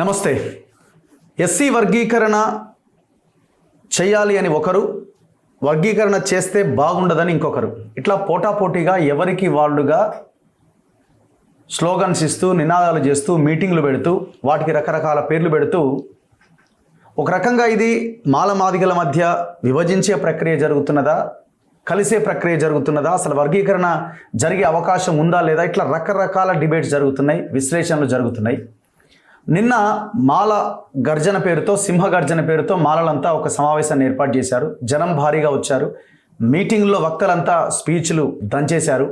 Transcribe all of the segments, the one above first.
నమస్తే. ఎస్సీ వర్గీకరణ చేయాలి అని ఒకరు, వర్గీకరణ చేస్తే బాగుండదని ఇంకొకరు, ఇట్లా పోటాపోటీగా ఎవరికి వాళ్ళుగా స్లోగన్స్ ఇస్తూ, నినాదాలు చేస్తూ, మీటింగ్లు పెడుతూ, వాటికి రకరకాల పేర్లు పెడుతూ, ఒక రకంగా ఇది మాల మాదిగల మధ్య విభజించే ప్రక్రియ జరుగుతున్నదా, కలిసే ప్రక్రియ జరుగుతున్నదా, అసలు వర్గీకరణ జరిగే అవకాశం ఉందా లేదా, ఇట్లా రకరకాల డిబేట్స్ జరుగుతున్నాయి, విశ్లేషణలు జరుగుతున్నాయి. నిన్న మాల గర్జన పేరుతో, సింహ గర్జన పేరుతో మాలలంతా ఒక సమావేశాన్ని ఏర్పాటు చేశారు. జనం భారీగా వచ్చారు. మీటింగ్లో వక్తలంతా స్పీచ్లు దంచేశారు.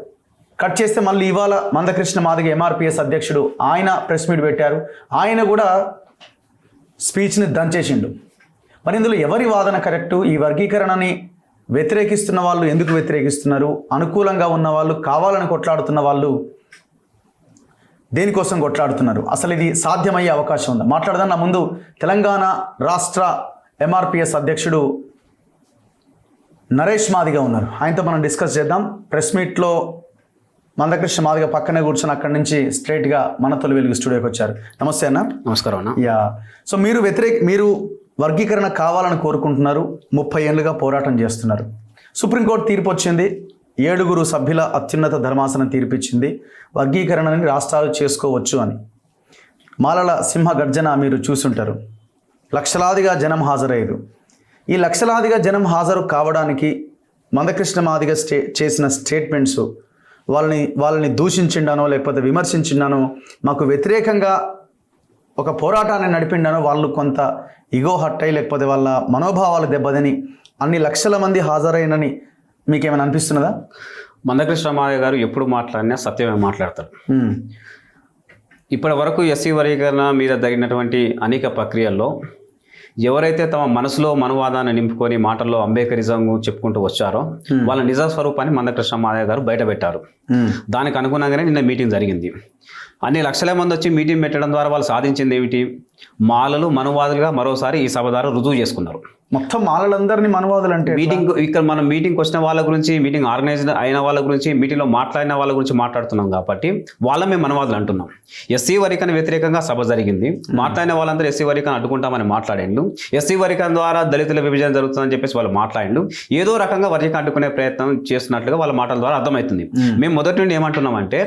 కట్ చేస్తే మళ్ళీ ఇవాళ మందకృష్ణ మాదిగ ఎంఆర్పిఎస్ అధ్యక్షుడు ఆయన ప్రెస్ మీట్ పెట్టారు. ఆయన కూడా స్పీచ్ని దంచేసిండు. మరి ఇందులో ఎవరి వాదన కరెక్టు? ఈ వర్గీకరణని వ్యతిరేకిస్తున్న వాళ్ళు ఎందుకు వ్యతిరేకిస్తున్నారు? అనుకూలంగా ఉన్న వాళ్ళు, కావాలని కొట్లాడుతున్న వాళ్ళు దేనికోసం కొట్లాడుతున్నారు? అసలు ఇది సాధ్యమయ్యే అవకాశం ఉందా? మాట్లాడదాం. నా ముందు తెలంగాణ రాష్ట్ర ఎంఆర్పిఎస్ అధ్యక్షుడు నరేష్ మాదిగ ఉన్నారు. ఆయనతో మనం డిస్కస్ చేద్దాం. ప్రెస్ మీట్లో మందకృష్ణ మాదిగ పక్కనే కూర్చొని అక్కడి నుంచి స్ట్రైట్గా మన తొలి వెలుగు స్టూడియోకి వచ్చారు. నమస్తే అన్న. నమస్కారం అన్న. యా, సో మీరు వర్గీకరణ కావాలని కోరుకుంటున్నారు, 30 ఏళ్ళుగా పోరాటం చేస్తున్నారు. సుప్రీంకోర్టు తీర్పు వచ్చింది, 7 సభ్యుల అత్యున్నత ధర్మాసనం తీర్పిచ్చింది, వర్గీకరణని రాష్ట్రాలు చేసుకోవచ్చు అని. మాలల సింహ గర్జన మీరు చూసుంటారు. లక్షలాదిగా జనం హాజరయ్యారు. ఈ లక్షలాదిగా జనం హాజరు కావడానికి మందకృష్ణ మాదిగ చేసిన స్టేట్మెంట్స్, వాళ్ళని దూషించిండానో లేకపోతే విమర్శించిండానో, మాకు వ్యతిరేకంగా ఒక పోరాటాన్ని నడిపిండానో, వాళ్ళు కొంత ఇగో హట్టయి లేకపోతే వాళ్ళ మనోభావాలు దెబ్బతిని అన్ని లక్షల మంది హాజరైనని మీకేమైనా అనిపిస్తున్నదా? మందకృష్ణ మాదిగ గారు ఎప్పుడు మాట్లాడినా సత్యమే మాట్లాడతారు. ఇప్పటి వరకు ఎస్సీ వర్గీకరణ మీద జరిగినటువంటి అనేక ప్రక్రియల్లో ఎవరైతే తమ మనసులో మనువాదాన్ని నింపుకొని మాటల్లో అంబేద్కరిజం చెప్పుకుంటూ వచ్చారో వాళ్ళ నిజ స్వరూపాన్ని మందకృష్ణ మాదిగ గారు బయట పెట్టారు. దానికి అనుగుణంగానే నిన్న మీటింగ్ జరిగింది. అన్ని లక్షల మంది వచ్చి మీటింగ్ పెట్టడం ద్వారా వాళ్ళు సాధించింది ఏమిటి? మాలలు మనువాదులుగా మరోసారి ఈ సభ ద్వారా రుజువు చేసుకున్నారు. మొత్తం మాలలందరినీ మనువాదులు అంటే ఇక్కడ మనం మీటింగ్కి వచ్చిన వాళ్ళ గురించి, మీటింగ్ ఆర్గనైజ్ అయిన వాళ్ళ గురించి, మీటింగ్లో మాట్లాడిన వాళ్ళ గురించి మాట్లాడుతున్నాం కాబట్టి వాళ్ళమే మనువాదులు అంటున్నాం. ఎస్సీ వర్గీకరణ వ్యతిరేకంగా సభ జరిగింది. మాట్లాడిన వాళ్ళందరూ ఎస్సీ వర్గీకరణ అడ్డుకుంటామని మాట్లాడిండు. ఎస్సీ వర్గీకరణ ద్వారా దళితుల విభజన జరుగుతుందని చెప్పేసి వాళ్ళు మాట్లాడిండు. ఏదో రకంగా వర్గీకరణ అడ్డుకునే ప్రయత్నం చేస్తున్నట్లుగా వాళ్ళ మాటల ద్వారా అర్థమవుతుంది. మేము మొదటి నుండి ఏమంటున్నామంటే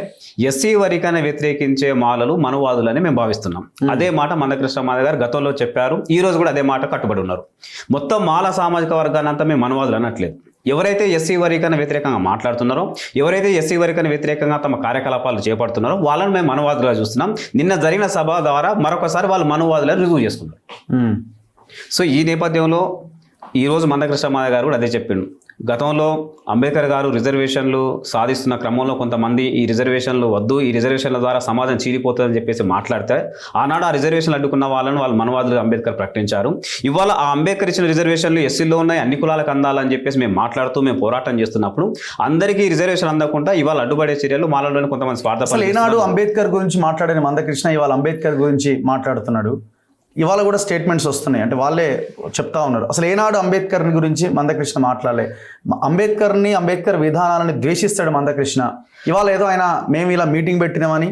ఎస్సీ వర్గీకరణ వ్యతిరేకించే మాలలు మనువాదులని మేము భావిస్తున్నాం. అదే మాట మందకృష్ణ మాదిగ గారు గతంలో చెప్పారు. ఈ రోజు కూడా అదే మాట కట్టుబడి ఉన్నారు. మొత్తం మాల సామాజిక వర్గాన్ని అంతా మేము మనువాదులు అనట్లేదు. ఎవరైతే ఎస్సీ వర్గీకరణ వ్యతిరేకంగా మాట్లాడుతున్నారో, ఎవరైతే ఎస్సీ వర్గీకరణ వ్యతిరేకంగా తమ కార్యకలాపాలు చేపడుతున్నారో వాళ్ళని మేము మనువాదులుగా చూస్తున్నాం. నిన్న జరిగిన సభ ద్వారా మరొకసారి వాళ్ళు మనువాదులను రుజువు చేసుకున్నారు. సో ఈ నేపథ్యంలో ఈరోజు మందకృష్ణ మాదిగ గారు కూడా అదే చెప్పిండు. గతంలో అంబేద్కర్ గారు రిజర్వేషన్లు సాధిస్తున్న క్రమంలో కొంతమంది ఈ రిజర్వేషన్లు వద్దు, ఈ రిజర్వేషన్ల ద్వారా సమాజం చీలిపోతుందని చెప్పేసి మాట్లాడితే ఆనాడు ఆ రిజర్వేషన్లు అడ్డుకున్న వాళ్ళు మనువాదులుగా అంబేద్కర్ ప్రకటించారు. ఇవాళ ఆ అంబేద్కర్ ఇచ్చిన రిజర్వేషన్లు ఎస్సీలో ఉన్నాయి, అన్ని కులాలకు అందాలని చెప్పేసి మేము మాట్లాడుతూ మేము పోరాటం చేస్తున్నప్పుడు అందరికీ రిజర్వేషన్ అందకుండా ఇవాళ అడ్డుపడే చర్యలు మాలలోని కొంతమంది స్వార్థపరులు. ఈనాడు అంబేద్కర్ గురించి మాట్లాడిన మందకృష్ణ ఇవాళ అంబేద్కర్ గురించి మాట్లాడుతున్నాడు. ఇవాళ కూడా స్టేట్మెంట్స్ వస్తున్నాయి, అంటే వాళ్ళే చెప్తా ఉన్నారు. అసలు ఏనాడు అంబేద్కర్ గురించి మందకృష్ణ మాట్లాడలే. అంబేద్కర్ విధానాలని ద్వేషిస్తాడు మందకృష్ణ. ఇవాళ ఏదో ఆయన మేము ఇలా మీటింగ్ పెట్టినామని,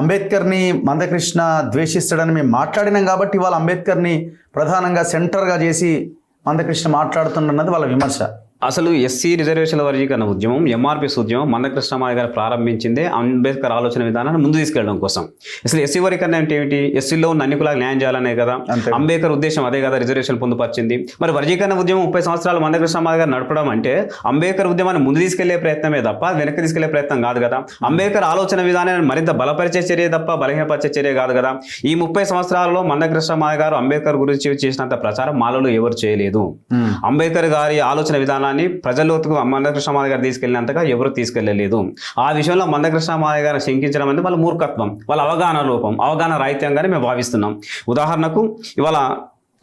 అంబేద్కర్ని మందకృష్ణ ద్వేషిస్తాడని మేము మాట్లాడినాం కాబట్టి ఇవాళ అంబేద్కర్ని ప్రధానంగా సెంటర్గా చేసి మందకృష్ణ మాట్లాడుతున్నది వాళ్ళ విమర్శ. అసలు ఎస్సీ రిజర్వేషన్ల వర్గీకరణ ఉద్యమం, ఎంఆర్పిఎస్ ఉద్యమం మందకృష్ణ మాదిగ గారు ప్రారంభించిందే అంబేద్కర్ ఆలోచన విధానాన్ని ముందు తీసుకెళ్ళడం కోసం. అసలు ఎస్సీ వర్గీకరణ అంటే ఏమిటి? ఎస్సీలో ఉన్న అన్ని కులాలకు న్యాయం చేయాలనే కదా అంబేద్కర్ ఉద్దేశం. అదే కదా రిజర్వేషన్ పొందుపరిచింది. మరి వర్గీకరణ ఉద్యమం 30 సంవత్సరాలు మందకృష్ణ మాదిగ గారు నడపడం అంటే అంబేద్కర్ ఉద్యమాన్ని ముందు తీసుకెళ్లే ప్రయత్నమే తప్ప వెనక్కి తీసుకెళ్లే ప్రయత్నం కాదు కదా. అంబేద్కర్ ఆలోచన విధానాన్ని మరింత బలపరిచే చర్య తప్ప బలహీనపరిచే చర్య కాదు కదా. ఈ 30 సంవత్సరాలలో మందకృష్ణ మాదిగ గారు అంబేద్కర్ గురించి చేసినంత ప్రచారం మాలలో ఎవరు చేయలేదు. అంబేద్కర్ గారి ఆలోచన విధానాన్ని ప్రజల్లోకి మందకృష్ణ మాదిగ గారు తీసుకెళ్ళినంతగా ఎవరు తీసుకెళ్లలేదు. ఆ విషయంలో మందకృష్ణ మాదిగ గారు శంకించడం అనేది వాళ్ళ మూర్ఖత్వం, వాళ్ళ అవగాహన లోపం, అవగాహన రాహిత్యంగానే మేము భావిస్తున్నాం. ఉదాహరణకు ఇవాళ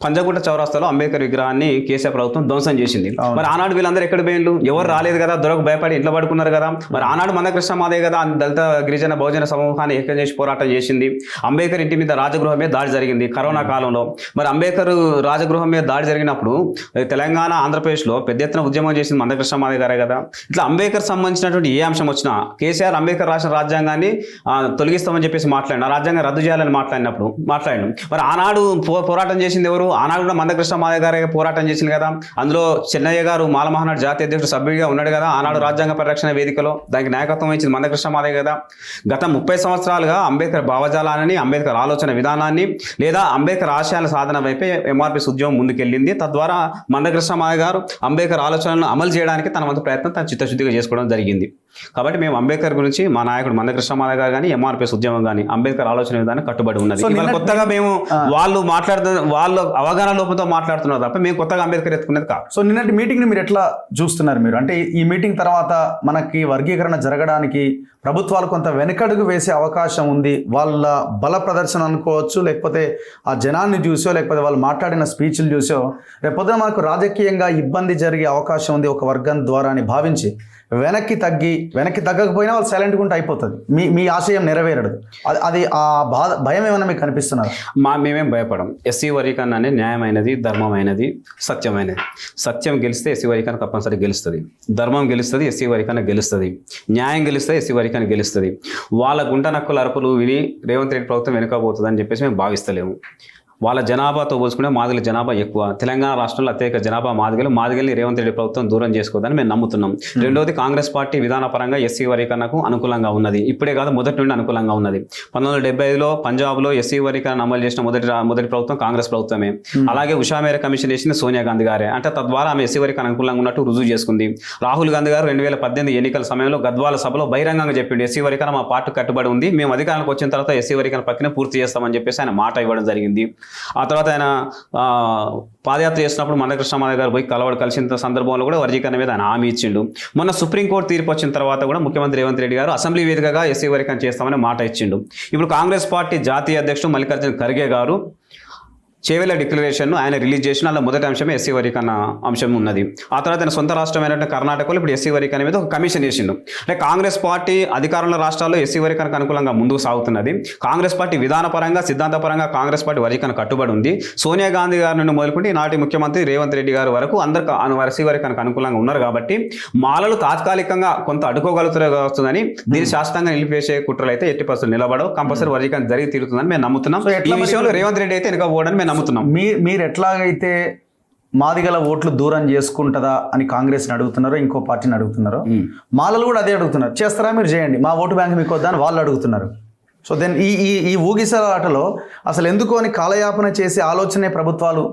పంజగుట్ట చౌరస్తాలో అంబేద్కర్ విగ్రహాన్ని కేసీఆర్ ప్రభుత్వం ధ్వంసం చేసింది. మరి ఆనాడు వీళ్ళందరూ ఎక్కడ పోయిండ్రు? ఎవరు రాలేదు కదా, దొరకు భయపడి ఇంట్లో పడుకున్నారు కదా. మరి ఆనాడు మందకృష్ణ మాదే కదా దళిత గిరిజన బహుజన సమూహాన్ని ఏకం చేసి పోరాటం చేసింది. అంబేద్కర్ ఇంటి మీద రాజగృహం మీద దాడి జరిగింది కరోనా కాలంలో. మరి అంబేద్కర్ రాజగృహం మీద దాడి జరిగినప్పుడు తెలంగాణ ఆంధ్రప్రదేశ్లో పెద్ద ఎత్తున ఉద్యమం చేసింది మందకృష్ణ మాదే గారే కదా. ఇట్లా అంబేద్కర్ సంబంధించినటువంటి ఏ అంశం వచ్చినా కేసీఆర్ అంబేద్కర్ రాసిన రాజ్యాంగాన్ని తొలగిస్తామని చెప్పేసి మాట్లాడిన రాజ్యాంగం రద్దు చేయాలని మాట్లాడినాడు. మరి ఆనాడు పోరాటం చేసింది ఎవరు? ఆనాడు కూడా మందకృష్ణ మాదే గారే పోరాటం చేసింది కదా. అందులో చెన్నయ్య గారు మాల మహానాడు జాతీయ అధ్యక్షుడు సభ్యుడిగా ఉన్నాడు కదా ఆనాడు రాజ్యాంగ పరిరక్షణ వేదికలో. దానికి నాయకత్వం వహించింది మందకృష్ణ మాదే కదా. గత 30 సంవత్సరాలుగా అంబేద్కర్ భావజాలాన్ని, అంబేద్కర్ ఆలోచన విధానాన్ని లేదా అంబేద్కర్ ఆశయాల సాధన వైపే ఎంఆర్పీఎస్ ఉద్యమం ముందుకెళ్ళింది. తద్వారా మందకృష్ణ మాదే గారు అంబేద్కర్ ఆలోచనలను అమలు చేయడానికి తన వంతు ప్రయత్నం తన చిత్తశుద్ధిగా చేసుకోవడం జరిగింది. కాబట్టి మేము అంబేద్కర్ గురించి మా నాయకుడు మందకృష్ణ మాదే గారు కానీ ఎంఆర్పీఎస్ ఉద్యమం కానీ అంబేద్కర్ ఆలోచన విధానం కట్టుబడి ఉన్నది. కొత్తగా మేము వాళ్ళు వాళ్ళు అవగాహన లోపంతో మాట్లాడుతున్నారు తప్ప మేము కొత్తగా అంబేద్కర్ ఎత్తుకునేది కాదు. సో నిన్నటి మీటింగ్ని మీరు ఎట్లా చూస్తున్నారు? మీరు అంటే ఈ మీటింగ్ తర్వాత మనకి వర్గీకరణ జరగడానికి ప్రభుత్వాలు కొంత వెనకడుగు వేసే అవకాశం ఉంది. వాళ్ళ బల ప్రదర్శన అనుకోవచ్చు, లేకపోతే ఆ జనాన్ని చూసో, లేకపోతే వాళ్ళు మాట్లాడిన స్పీచ్లు చూసో రేపొద్దున మనకు రాజకీయంగా ఇబ్బంది జరిగే అవకాశం ఉంది ఒక వర్గం ద్వారా అని భావించి వెనక్కి తగ్గకపోయినా వాళ్ళు సైలెంట్గా ఉంటే అయిపోతుంది. మీ ఆశయం నెరవేరదు. అది ఆ భయం ఏమైనా మీకు కనిపిస్తున్నారు? మేమేం భయపడం. ఎస్సీ వర్గీకరణ అనేది న్యాయమైనది, ధర్మమైనది, సత్యమైనది. సత్యం గెలిస్తే ఎస్సీ వర్గీకరణ తప్పనిసరి గెలుస్తుంది. ధర్మం గెలుస్తుంది, ఎస్సీ వర్గీకరణ గెలుస్తుంది. న్యాయం గెలుస్తుంది, ఎస్సీ వర్గీకరణ గెలుస్తుంది. వాళ్ళ గుంట నక్కుల అరుపులు విని రేవంత్ రెడ్డి ప్రభుత్వం వెనుకపోతుందని చెప్పేసి మేము భావిస్తలేము. వాళ్ళ జనాభాతో పోల్చుకుంటే మాదిగల జనాభా ఎక్కువ. తెలంగాణ రాష్ట్రంలో అత్యధిక జనాభా మాదిగల్ని రేవంత్ రెడ్డి ప్రభుత్వం దూరం చేసుకోదని మేము నమ్ముతున్నాం. రెండోది, కాంగ్రెస్ పార్టీ విధానపరంగా ఎస్సీ వర్గీకరణకు అనుకూలంగా ఉన్నది. ఇప్పుడే కాదు, మొదటి నుండి అనుకూలంగా ఉన్నది. 1975లో పంజాబ్లో ఎస్సీ వర్గీకరణ అమలు చేసిన మొదటి ప్రభుత్వం కాంగ్రెస్ ప్రభుత్వమే. అలాగే ఉషా మేర కమిషన్ చేసింది సోనియా గాంధీ గారే. అంటే తద్వారా ఆమె ఎస్సీ వర్గీకరణ అనుకూలంగా ఉన్నట్టు రుజువు చేసుకుంది. రాహుల్ గాంధీ గారు 2018 ఎన్నికల సమయంలో గద్వాల సభలో బహిరంగంగా చెప్పిండు ఎస్సీ వర్గీకరణ మా పార్టీ కట్టుబడి ఉంది, మేము అధికారానికి వచ్చిన తర్వాత ఎస్సీ వర్గీకరణ ప్రక్రియ పూర్తి చేస్తామని చెప్పేసి ఆయన మాట ఇవ్వడం జరిగింది. ఆ తర్వాత ఆయన పాదయాత్ర చేసినప్పుడు మందకృష్ణ మాదే గారు పోయి కలిసిన సందర్భంలో కూడా వర్గీకరణ మీద ఆయన హామీ ఇచ్చిండు. మొన్న సుప్రీంకోర్టు తీర్పు వచ్చిన తర్వాత కూడా ముఖ్యమంత్రి రేవంత్ రెడ్డి గారు అసెంబ్లీ వేదికగా ఎస్సీ వర్గీకరణ చేస్తామని మాట ఇచ్చిండు. ఇప్పుడు కాంగ్రెస్ పార్టీ జాతీయ అధ్యక్షుడు మల్లికార్జున ఖర్గే గారు చేవెళ్ళ డిక్లరేషన్ ఆయన రిలీజ్ చేసిన అందులో మొదటి అంశమే ఎస్సీ వర్గీకరణ అంశం ఉన్నది. ఆ తర్వాత ఆయన సొంత రాష్ట్రమైనటువంటి కర్ణాటకలో ఇప్పుడు ఎస్సీ వర్గీకరణ మీద ఒక కమిషన్ వేసిండు. అంటే కాంగ్రెస్ పార్టీ అధికారంలో రాష్ట్రాల్లో ఎస్సీ వర్గీకరణకు అనుకూలంగా ముందుకు సాగుతున్నది. కాంగ్రెస్ పార్టీ విధానపరంగా, సిద్ధాంతపరంగా కాంగ్రెస్ పార్టీ వర్గీకరణ కట్టుబడి ఉంది. సోనియా గాంధీ గారి నుండి మొదలుకుంటే నాటి ముఖ్యమంత్రి రేవంత్ రెడ్డి గారి వరకు అందరు ఎస్సీ వర్గీకరణకు అనుకూలంగా ఉన్నారు. కాబట్టి మాలలు తాత్కాలికంగా కొంత అడ్డుకోగలుగుతుందని దీన్ని శాశ్వతంగా నిలిపేసే కుట్రలు అయితే ఎట్టి పరిస్థితులు నిలబడవు. కంపల్సరీ వర్గీకరణ జరిగి తీరుతుందని మేము నమ్ముతున్నాం. ఈ విషయంలో రేవంత్ రెడ్డి అయితే వెనుకపోవడానికి మేము నమ్ముతున్నాం. మీరు ఎట్లాగైతే మాదిగల ఓట్లు దూరం చేసుకుంటుందా అని కాంగ్రెస్ని అడుగుతున్నారో, ఇంకో పార్టీని అడుగుతున్నారో, మాలలు కూడా అదే అడుగుతున్నారు. చేస్తారా మీరు చేయండి, మా ఓటు బ్యాంక్ మీకు వద్దా అని వాళ్ళు అడుగుతున్నారు. సో దెన్ ఈ ఊగిసల ఆటలో అసలు ఎందుకు అని కాలయాపన చేసే ఆలోచనే ప్రభుత్వాలు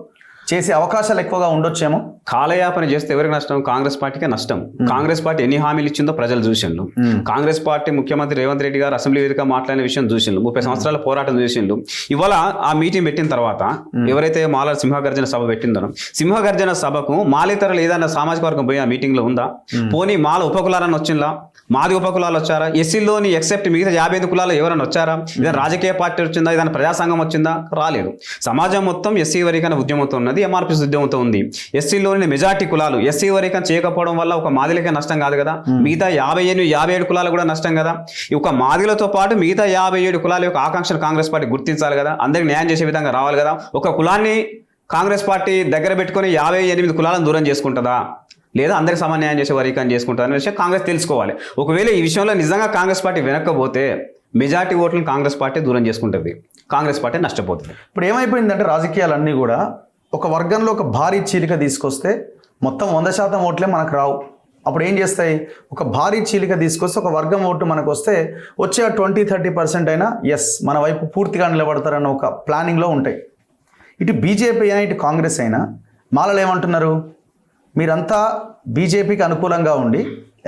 చేసే అవకాశాలు ఎక్కువగా ఉండొచ్చేమో. కాలయాపన చేస్తే ఎవరికి నష్టం? కాంగ్రెస్ పార్టీకే నష్టం. కాంగ్రెస్ పార్టీ ఎన్ని హామీలు ఇచ్చిందో ప్రజలు చూసిండ్రు. కాంగ్రెస్ పార్టీ ముఖ్యమంత్రి రేవంత్ రెడ్డి గారు అసెంబ్లీ వేదిక మాట్లాడిన విషయం చూసిండ్రు. 30 సంవత్సరాల పోరాటం చూసిండ్రు. ఇవాళ ఆ మీటింగ్ పెట్టిన తర్వాత ఎవరైతే మాల సింహగర్జన సభ పెట్టిందనో, సింహగర్జన సభకు మాలేతరులు ఏదైనా సామాజిక వర్గం పోయి ఆ మీటింగ్ లో ఉందా? పోనీ మాల ఉపకులాలని వచ్చిందా? మాది ఉపకులాలు వచ్చారా? ఎస్సీలోని ఎక్సెప్ట్ మిగతా 55 కులాలు ఎవరైనా వచ్చారా? ఏదైనా రాజకీయ పార్టీ వచ్చిందా? ఏదైనా ప్రజాసంఘం వచ్చిందా? రాలేదు. సమాజం మొత్తం ఎస్సీ వర్గీకరణ ఉద్యమంతో ఉన్నది, ఎంఆర్పీఎస్ ఉద్యమంతో ఉంది. ఎస్సీలోని మెజార్టీ కులాలు ఎస్సీ వర్గీకరణ చేయకపోవడం వల్ల ఒక మాదిలకే నష్టం కాదు కదా, మిగతా 57 కులాలు కూడా నష్టం కదా. ఒక మాదిలతో పాటు మిగతా 57 కులాల యొక్క ఆకాంక్షలు కాంగ్రెస్ పార్టీ గుర్తించాలి కదా, అందరికి న్యాయం చేసే విధంగా రావాలి కదా. ఒక కులాన్ని కాంగ్రెస్ పార్టీ దగ్గర పెట్టుకుని 58 కులాలను దూరం చేసుకుంటుందా, లేదా అందరికి సమన్యాయం చేసే వర్గీకరణ చేసుకుంటుందా అనే విషయం కాంగ్రెస్ తెలుసుకోవాలి. ఒకవేళ ఈ విషయంలో నిజంగా కాంగ్రెస్ పార్టీ వెనక్కపోతే మెజార్టీ ఓట్లను కాంగ్రెస్ పార్టీ దూరం చేసుకుంటుంది, కాంగ్రెస్ పార్టీ నష్టపోతుంది. ఇప్పుడు ఏమైపోయిందంటే రాజకీయాలన్నీ కూడా ఒక వర్గంలో ఒక భారీ చీలిక తీసుకొస్తే మొత్తం 100% ఓట్లే మనకు రావు. అప్పుడు ఏం చేస్తాయి? ఒక భారీ చీలిక తీసుకొస్తే ఒక వర్గం ఓటు మనకు వస్తే వచ్చే 20-30% అయినా ఎస్ మన వైపు పూర్తిగా నిలబడతారన్న ఒక ప్లానింగ్లో ఉంటాయి. ఇటు బీజేపీ అయినా ఇటు కాంగ్రెస్ అయినా మాలలు ఏమంటున్నారు? మీరంతా బీజేపీకి అనుకూలంగా ఉండి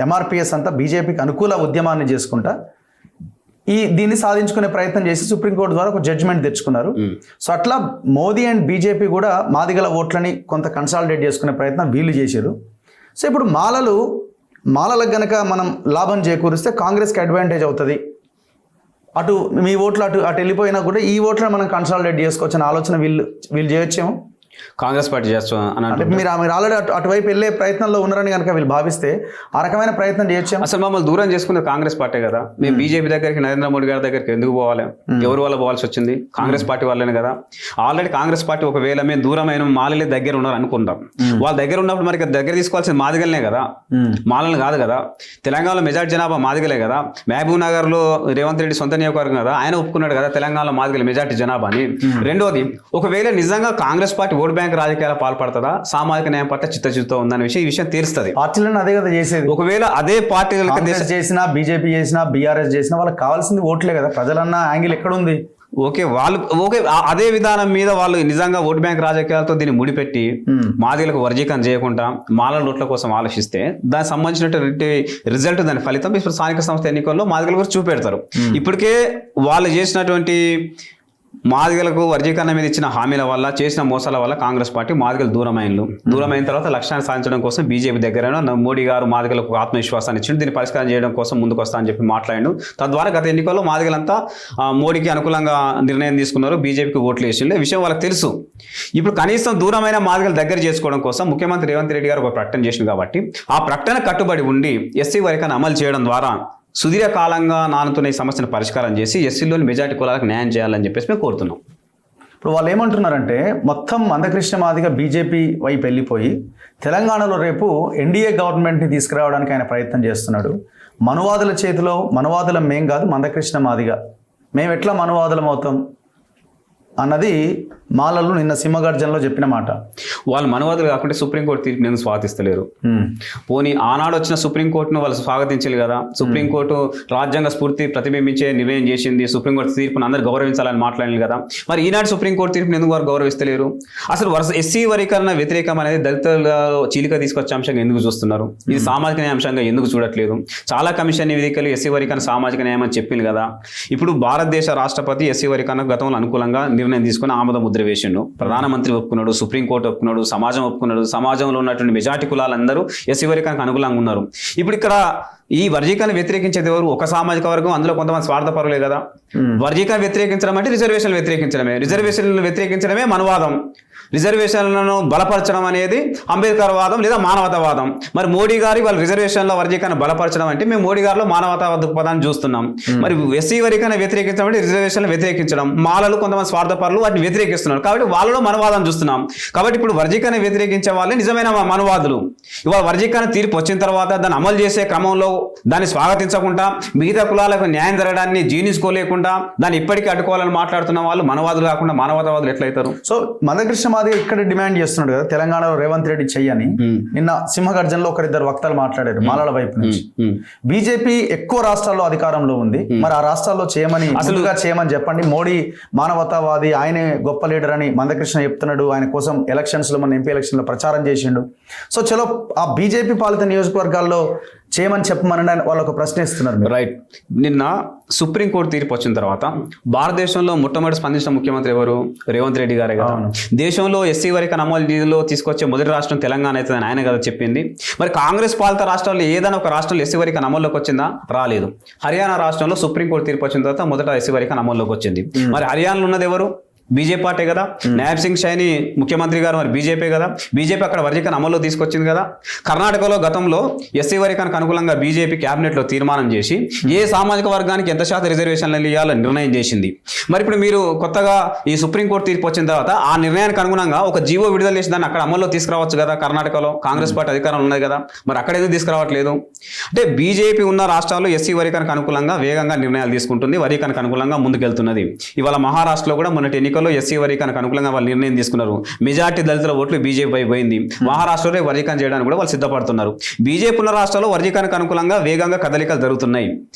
ఎంఆర్పీఎస్ అంతా బీజేపీకి అనుకూల ఉద్యమాన్ని చేసుకుంటా దీన్ని సాధించుకునే ప్రయత్నం చేసి సుప్రీంకోర్టు ద్వారా ఒక జడ్జిమెంట్ తెచ్చుకున్నారు. సో అట్లా మోదీ అండ్ బీజేపీ కూడా మాదిగల ఓట్లని కొంత కన్సాలిడేట్ చేసుకునే ప్రయత్నం వీళ్ళు చేశారు. సో ఇప్పుడు మాలలకు గనక మనం లాభం చేకూరిస్తే కాంగ్రెస్కి అడ్వాంటేజ్ అవుతుంది. అటు మీ ఓట్లు అటు వెళ్ళిపోయినా కూడా ఈ ఓట్లను మనం కన్సాలిడేట్ చేసుకోవచ్చు అనే ఆలోచన వీళ్ళు చేయొచ్చేమో. కాంగ్రెస్ పార్టీ చేస్తాం అని అంటే మీరు ఆల్రెడీ అటువైపు వెళ్ళే ప్రయత్నంలో ఉన్నారని కనుక వీళ్ళు భావిస్తే ఆ రకమైన ప్రయత్నం చేయొచ్చు. అసలు మమ్మల్ని దూరం చేసుకుంది కాంగ్రెస్ పార్టీ కదా. మేము బీజేపీ దగ్గరికి, నరేంద్ర మోడీ గారి దగ్గరికి ఎందుకు పోవాలి? ఎవరి వల్ల పోవాల్సి వచ్చింది? కాంగ్రెస్ పార్టీ వాళ్ళనే కదా. ఆల్రెడీ కాంగ్రెస్ పార్టీ ఒకవేళ మేము దూరమైన మాలలే దగ్గర ఉన్నారు అనుకుంటాం. వాళ్ళ దగ్గర ఉన్నప్పుడు మరి దగ్గర తీసుకోవాల్సింది మాదిగలనే కదా, మాలలు కాదు కదా. తెలంగాణలో మెజార్టీ జనాభా మాదిగలే కదా. మహబూబ్ నగర్ లో రేవంత్ రెడ్డి సొంత నియోజకవర్గం కదా, ఆయన ఒప్పుకున్నాడు కదా తెలంగాణలో మాదిగల మెజార్టీ జనాభా అని. రెండోది, ఒకవేళ నిజంగా కాంగ్రెస్ పార్టీ ఓట్ బ్యాంక్ రాజకీయాల పాల్పడుతుందా, సామాజిక న్యాయం పట్ల చిత్తశుద్ధితో ఉందనే విషయం ఈ విషయం తీరుస్తుంది. పార్టీలను అదే కదా చేసేది. ఒకవేళ అదే పార్టీలకు చేసినా, బీజేపీ చేసినా, బీఆర్ఎస్ చేసినా వాళ్ళకి కావాల్సింది ఓట్లే కదా. ప్రజలన్న యాంగిల్ ఎక్కడ ఉంది? ఓకే అదే విధానం మీద వాళ్ళు నిజంగా ఓట్ బ్యాంక్ రాజకీయాలతో దీన్ని ముడిపెట్టి మాదిగలకు వర్గీకరణ చేయకుండా మాలల ఓట్ల కోసం ఆలోచిస్తే దానికి సంబంధించినటువంటి రిజల్ట్, దాని ఫలితం ఇప్పుడు స్థానిక సంస్థ ఎన్నికల్లో మాదిగల గురించి చూపెడతారు. ఇప్పటికే వాళ్ళు చేసినటువంటి మాదిగలకు వర్గీకరణ మీద ఇచ్చిన హామీల వల్ల, చేసిన మోసాల వల్ల కాంగ్రెస్ పార్టీ మాదిగలు దూరమైన తర్వాత లక్ష్యాన్ని సాధించడం కోసం బీజేపీ దగ్గర మోడీ గారు మాదిగలకు ఆత్మవిశ్వాసాన్ని ఇచ్చిండు. దీన్ని పరిష్కారం చేయడం కోసం ముందుకు వస్తా అని చెప్పి మాట్లాడిండు. తద్వారా గత ఎన్నికల్లో మాదిగలంతా మోడీకి అనుకూలంగా నిర్ణయం తీసుకున్నారు, బీజేపీకి ఓట్లు వేసిండు. ఈ విషయం వాళ్ళకి తెలుసు. ఇప్పుడు కనీసం దూరమైన మాదిగలు దగ్గర చేసుకోవడం కోసం ముఖ్యమంత్రి రేవంత్ రెడ్డి గారు ఒక ప్రకటన చేసిండు కాబట్టి ఆ ప్రకటన కట్టుబడి ఉండి ఎస్సీ వర్గీకరణ అమలు చేయడం ద్వారా సుదీర్ఘకాలంగా నానుతున్న ఈ సమస్యను పరిష్కారం చేసి ఎస్సీలోని మెజార్టీ కులాలకు న్యాయం చేయాలని చెప్పేసి మేము కోరుతున్నాం. ఇప్పుడు వాళ్ళు ఏమంటున్నారంటే మొత్తం మందకృష్ణ మాదిగ బీజేపీ వైపు వెళ్ళిపోయి తెలంగాణలో రేపు ఎన్డీఏ గవర్నమెంట్ని తీసుకురావడానికి ఆయన ప్రయత్నం చేస్తున్నాడు. మనువాదుల చేతిలో మనువాదులం మేం కాదు, మందకృష్ణ మాదిగ మేము ఎట్లా మనువాదులం అవుతాం అన్నది మాలలు నిన్న సింహగర్జనలో చెప్పిన మాట. వాళ్ళు మనవాదులు కాకుంటే సుప్రీంకోర్టు తీర్పుని ఎందుకు స్వాగతిస్తలేరు? పోనీ ఆనాడు వచ్చిన సుప్రీంకోర్టును వాళ్ళు స్వాగతించాలి కదా. సుప్రీంకోర్టు రాజ్యాంగ స్ఫూర్తి ప్రతిబింబించే నిర్ణయం చేసింది, సుప్రీంకోర్టు తీర్పును అందరూ గౌరవించాలని మాట్లాడాలి కదా. మరి ఈనాడు సుప్రీంకోర్టు తీర్పుని ఎందుకు వారు గౌరవిస్తలేరు? అసలు వరుస ఎస్సీ వర్గీకరణ వ్యతిరేకం అనేది దళితుల చీలిక తీసుకొచ్చే అంశంగా ఎందుకు చూస్తున్నారు? ఇది సామాజిక న్యాయ అంశంగా ఎందుకు చూడట్లేదు? చాలా కమిషన్ నివేదికలు ఎస్సీ వర్గీకరణ సామాజిక న్యాయం అని చెప్పింది కదా. ఇప్పుడు భారతదేశ రాష్ట్రపతి ఎస్సీ వర్గీకరణ గతంలో అనుకూలంగా నిర్ణయం తీసుకుని ఆమోద ముద్ర వేసిండు. ప్రధానమంత్రి ఒప్పుకున్నాడు, సుప్రీంకోర్టు ఒప్పుకున్నాడు, సమాజం ఒప్పుకున్నాడు. సమాజంలో ఉన్నటువంటి మెజార్టీ కులాలందరూ ఎస్సీ వర్గీకరణకు అనుకూలంగా ఉన్నారు. ఇప్పుడు ఇక్కడ ఈ వర్గీకరణ వ్యతిరేకించేది ఎవరు? ఒక సామాజిక వర్గం, అందులో కొంతమంది స్వార్థపరులే కదా. వర్గీకరణ వ్యతిరేకించడం అంటే రిజర్వేషన్లు వ్యతిరేకించడమే. రిజర్వేషన్లు వ్యతిరేకించడమే మనవాదం. రిజర్వేషన్లను బలపరచడం అనేది అంబేద్కర్ వాదం లేదా మానవతావాదం. మరి మోడీ గారి వాళ్ళు రిజర్వేషన్ల వర్గీకరణ బలపరచడం అంటే మేము మోడీ గారిలో మానవతావాద దృక్పథాన్ని చూస్తున్నాం. మరి ఎస్సీ వర్గీకరణ వ్యతిరేకించడం అంటే రిజర్వేషన్లు వ్యతిరేకించడం. మాలలు కొంతమంది స్వార్థపరులు వాటిని వ్యతిరేకిస్తున్నారు కాబట్టి వాళ్ళలో మనవాదం చూస్తున్నాం. కాబట్టి ఇప్పుడు వర్గీకరణ వ్యతిరేకించే వాళ్ళే నిజమైన మనవాదులు. ఇవాళ వర్గీకరణ తీర్పు వచ్చిన తర్వాత దాన్ని అమలు చేసే క్రమంలో దాన్ని స్వాగతించకుండా, మిగతా కులాలకు న్యాయం జరగడాన్ని జీర్ణించుకోలేకుండా దాన్ని ఇప్పటికీ అడ్డుకోవాలని మాట్లాడుతున్న వాళ్ళు మనవాదులు కాకుండా మానవతావాదులు ఎట్లయితారు? సో మందకృష్ణ మాదిగ ఇక్కడ డిమాండ్ చేస్తున్నాడు కదా తెలంగాణలో రేవంత్ రెడ్డి చెయ్యని. నిన్న సింహగర్జనలో ఒకరిద్దరు వక్తలు మాట్లాడారు మాలల వైపు నుంచి. బీజేపీ ఎక్కువ రాష్ట్రాల్లో అధికారంలో ఉంది, మరి ఆ రాష్ట్రాల్లో చేయమని చెప్పండి. మోడీ మానవతావాది, ఆయనే గొప్ప లీడర్ అని మందకృష్ణ చెప్తున్నాడు. ఆయన కోసం ఎలక్షన్స్ లో, మన ఎంపీ ఎలక్షన్ లో ప్రచారం చేసిండు. సో చలో ఆ బీజేపీ పాలిత నియోజకవర్గాల్లో చేయమని చెప్పమని వాళ్ళు ఒక ప్రశ్న ఇస్తున్నారు. రైట్. నిన్న సుప్రీంకోర్టు తీర్పు వచ్చిన తర్వాత భారతదేశంలో మొట్టమొదటి స్పందించిన ముఖ్యమంత్రి ఎవరు? రేవంత్ రెడ్డి గారే కదా. దేశంలో ఎస్సీ వర్గీకరణ అమలులో తీసుకొచ్చే మొదటి రాష్ట్రం తెలంగాణ అవుతుందని ఆయన కదా చెప్పింది. మరి కాంగ్రెస్ పాలిత రాష్ట్రాల్లో ఏదైనా ఒక రాష్ట్రంలో ఎస్సీ వర్గీకరణ అమల్లోకి వచ్చిందా? రాలేదు. హర్యానా రాష్ట్రంలో సుప్రీంకోర్టు తీర్పు వచ్చిన తర్వాత మొదట ఎస్సీ వర్గీకరణ అమల్లోకి వచ్చింది. మరి హర్యానాలో ఉన్నది ఎవరు? బీజేపీ పార్టీ కదా. నాయబ్ సింగ్ సైని ముఖ్యమంత్రి గారు మరి బీజేపీ కదా. బీజేపీ అక్కడ వర్గీకరణ అమల్లో తీసుకొచ్చింది కదా. కర్ణాటకలో గతంలో ఎస్సీ వర్గీకరణకు అనుకూలంగా బీజేపీ క్యాబినెట్లో తీర్మానం చేసి ఏ సామాజిక వర్గానికి ఎంత శాతం రిజర్వేషన్లు ఇవ్వాలని నిర్ణయం చేసింది. మరి ఇప్పుడు మీరు కొత్తగా ఈ సుప్రీంకోర్టు తీర్పు వచ్చిన తర్వాత ఆ నిర్ణయానికి అనుగుణంగా ఒక జీవో విడుదల చేసి దాన్ని అక్కడ అమల్లో తీసుకురావచ్చు కదా. కర్ణాటకలో కాంగ్రెస్ పార్టీ అధికారంలో ఉన్నది కదా. మరి అక్కడ ఎందుకు తీసుకురావట్లేదు? అంటే బీజేపీ ఉన్న రాష్ట్రాల్లో ఎస్సీ వర్గీకరణకు అనుకూలంగా వేగంగా నిర్ణయాలు తీసుకుంటుంది, వర్గీకరణకు అనుకూలంగా ముందుకెళ్తున్నది. ఇవాళ మహారాష్ట్రలో కూడా మొన్నటి ఎన్నికల్లో ఎస్సీ వర్గీకరణకు అనుకూలంగా వాళ్ళు నిర్ణయం తీసుకున్నారు. మెజార్టీ దళితుల ఓట్లు బీజేపీ పోయింది. మహారాష్ట్రలో వర్గీకరణ చేయడానికి కూడా వాళ్ళు సిద్ధపడుతున్నారు. బీజేపీ ఉన్న రాష్ట్రాల్లో వర్గీకరణకు అనుకూలంగా వేగంగా కదలికలు జరుగుతున్నాయి.